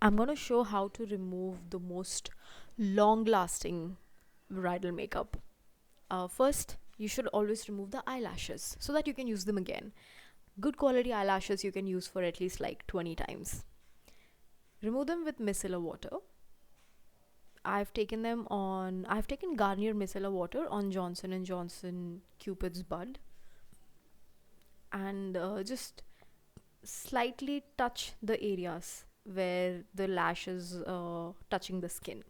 I'm gonna show how to remove the most long lasting bridal makeup. First, you should always remove the eyelashes so that you can use them again. Good quality eyelashes you can use for at least like 20 times. Remove them with micellar water. I've taken Garnier micellar water on Johnson and Johnson Cupid's Bud, and just slightly touch the areas where the lash is touching the skin.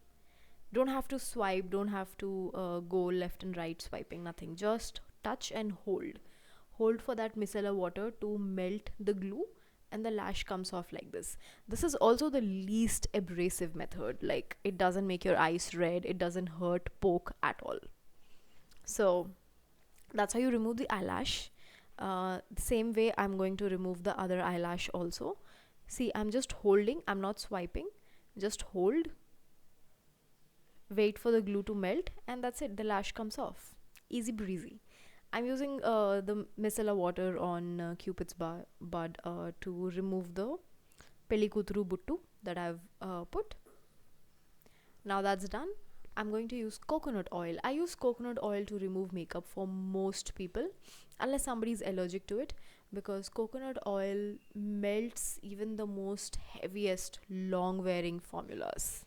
Don't have to swipe, don't have to go left and right swiping, nothing. Just touch and hold for that micellar water to melt the glue, and the lash comes off like this. This is also the least abrasive method. Like, it doesn't make your eyes red, it doesn't hurt, poke at all. So that's how you remove the eyelash. The same way I'm going to remove the other eyelash also. See, I'm just holding, I'm not swiping. Just hold, wait for the glue to melt, and that's it. The lash comes off. Easy breezy. I'm using the micellar water on Cupid's bud to remove the pelikutru buttu that I've put. Now that's done. I'm going to use coconut oil. I use coconut oil to remove makeup for most people, unless somebody is allergic to it, because coconut oil melts even the most heaviest long wearing formulas.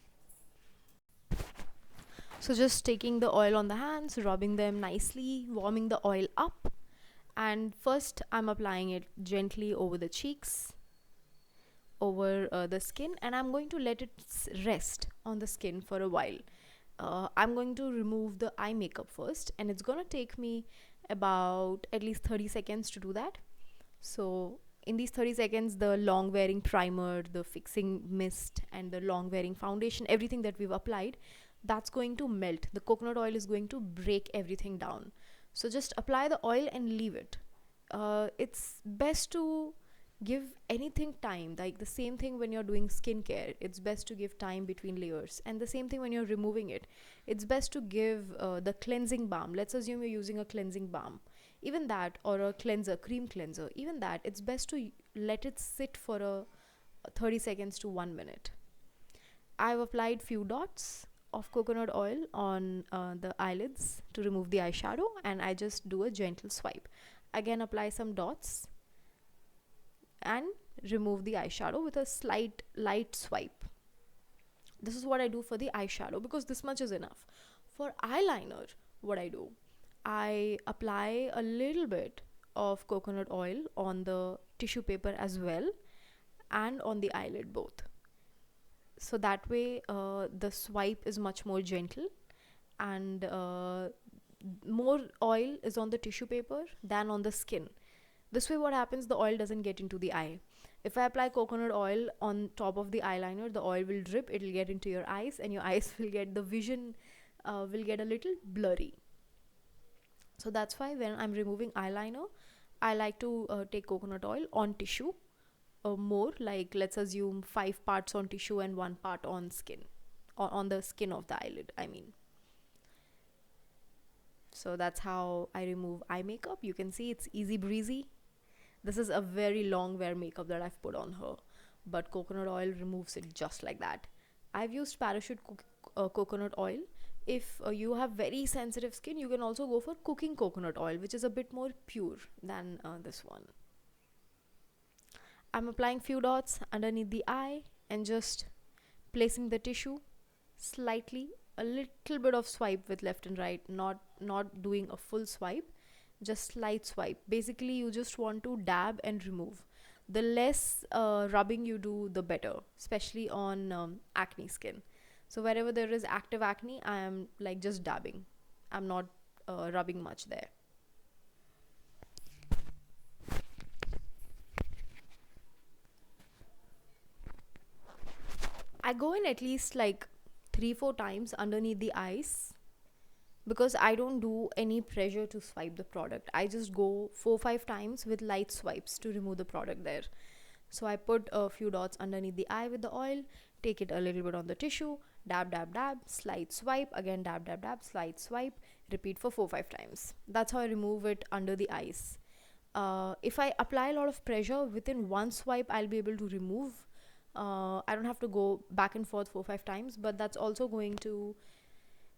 So just taking the oil on the hands, rubbing them nicely, warming the oil up, and first I'm applying it gently over the cheeks, over the skin, and I'm going to let it rest on the skin for a while. I'm going to remove the eye makeup first, and it's gonna take me about at least 30 seconds to do that. So in these 30 seconds, the long wearing primer, the fixing mist, and the long wearing foundation, everything that we've applied, that's going to melt. The coconut oil is going to break everything down. So just apply the oil and leave it. It's best to give anything time, like the same thing when you're doing skincare. It's best to give time between layers, and the same thing when you're removing it. It's best to give the cleansing balm. Let's assume you're using a cleansing balm, even that, or a cleanser, cream cleanser, even that, it's best to let it sit for a 30 seconds to 1 minute. I've applied few dots of coconut oil on the eyelids to remove the eyeshadow, and I just do a gentle swipe. Again, apply some dots and remove the eyeshadow with a slight light swipe. This is what I do for the eyeshadow, because this much is enough. For eyeliner, what I do, I apply a little bit of coconut oil on the tissue paper as well, and on the eyelid both. So that way the swipe is much more gentle, and more oil is on the tissue paper than on the skin. This way what happens, the oil doesn't get into the eye. If I apply coconut oil on top of the eyeliner, the oil will drip, it will get into your eyes, and your eyes will get, the vision will get a little blurry. So that's why when I'm removing eyeliner, I like to take coconut oil on tissue, more, like let's assume 5 parts on tissue and 1 part on skin, or on the skin of the eyelid, I mean. So that's how I remove eye makeup. You can see it's easy breezy. This is a very long wear makeup that I've put on her, but coconut oil removes it just like that. I've used parachute coconut oil. If you have very sensitive skin, you can also go for cooking coconut oil, which is a bit more pure than this one. I'm applying few dots underneath the eye and just placing the tissue slightly, a little bit of swipe with left and right, not doing a full swipe, just slight swipe. Basically you just want to dab and remove. The less rubbing you do, the better, especially on acne skin. So wherever there is active acne, I am like just dabbing. I'm not rubbing much there. I go in at least like 3-4 times underneath the eyes, because I don't do any pressure to swipe the product. I just go 4-5 times with light swipes to remove the product there. So I put a few dots underneath the eye with the oil, take it a little bit on the tissue, dab, dab, dab, slight swipe, again dab, dab, dab, slight swipe, repeat for 4-5 times. That's how I remove it under the eyes. If I apply a lot of pressure, within one swipe I'll be able to remove I don't have to go back and forth 4 5 times, but that's also going to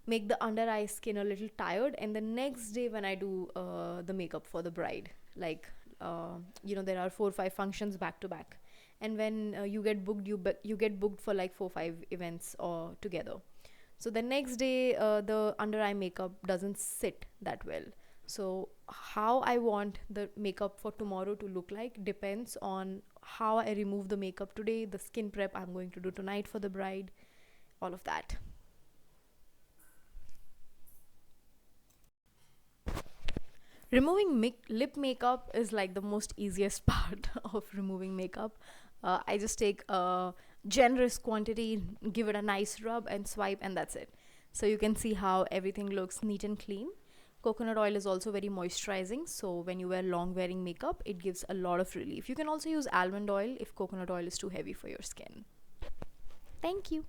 make the under eye skin a little tired. And the next day when I do the makeup for the bride, like there are 4 5 functions back to back, and when you get booked, you get booked for like 4 5 events or together. So the next day the under eye makeup doesn't sit that well. So how I want the makeup for tomorrow to look like depends on how I remove the makeup today, the skin prep I'm going to do tonight for the bride, all of that. Removing lip makeup is like the most easiest part of removing makeup. I just take a generous quantity, give it a nice rub and swipe, and that's it. So you can see how everything looks neat and clean. Coconut oil is also very moisturizing, so when you wear long wearing makeup, it gives a lot of relief. You can also use almond oil if coconut oil is too heavy for your skin. Thank you.